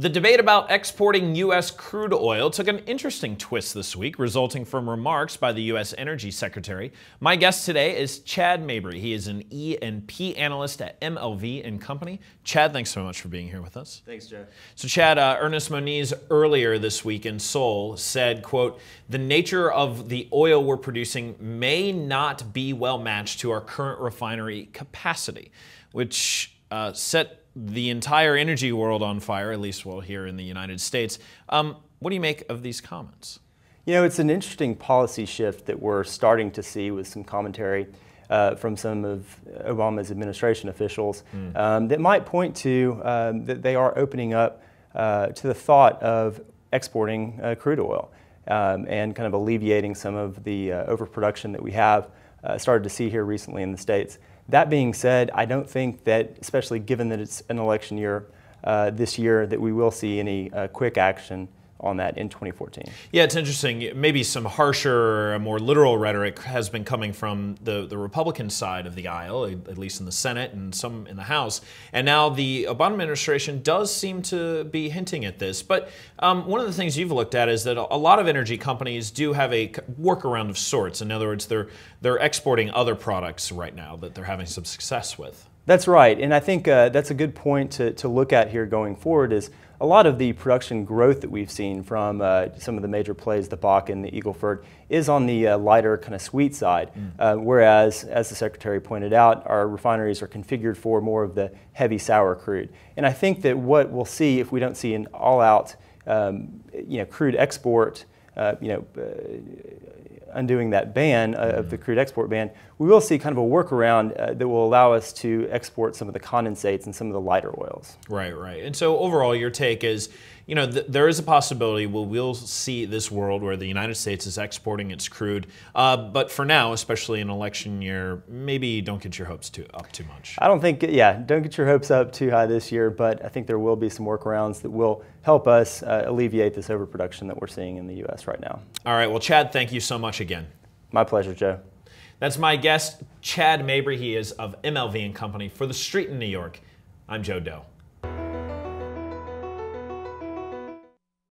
The debate about exporting U.S. crude oil took an interesting twist this week, resulting from remarks by the U.S. Energy Secretary. My guest today is Chad Mabry. He is an E&P analyst at MLV Co. Chad, thanks so much for being here with us. Thanks, Joe. So Chad, Ernest Moniz earlier this week in Seoul said, quote, "The nature of the oil we're producing may not be well matched to our current refinery capacity," which set the entire energy world on fire, at least here in the United States. What do you make of these comments? You know, it's an interesting policy shift that we're starting to see with some commentary from some of Obama's administration officials that might point to that they are opening up to the thought of exporting crude oil and kind of alleviating some of the overproduction that we have started to see here recently in the States. That being said, I don't think that, especially given that it's an election year this year, that we will see any quick action on that in 2014. Yeah, it's interesting. Maybe some harsher, more literal rhetoric has been coming from the Republican side of the aisle, at least in the Senate and some in the House. And now the Obama administration does seem to be hinting at this. But one of the things you've looked at is that a lot of energy companies do have a workaround of sorts. In other words, they're exporting other products right now that they're having some success with. That's right, and I think that's a good point to look at here going forward. Is a lot of the production growth that we've seen from some of the major plays, the Bakken, the Eagle Ford, is on the lighter kind of sweet side, whereas, as the Secretary pointed out, our refineries are configured for more of the heavy sour crude. And I think that what we'll see if we don't see an all-out crude export, undoing that ban of the crude export ban, we will see kind of a workaround that will allow us to export some of the condensates and some of the lighter oils. Right, right. And so overall, your take is, there is a possibility we'll see this world where the United States is exporting its crude, but for now, especially in election year, maybe don't get your hopes up too much. I don't think, don't get your hopes up too high this year, but I think there will be some workarounds that will help us alleviate this overproduction that we're seeing in the U.S. right now. All right, well, Chad, thank you so much again. My pleasure, Joe. That's my guest, Chad Mabry. He is of MLV Co. For TheStreet in New York, I'm Joe Deaux.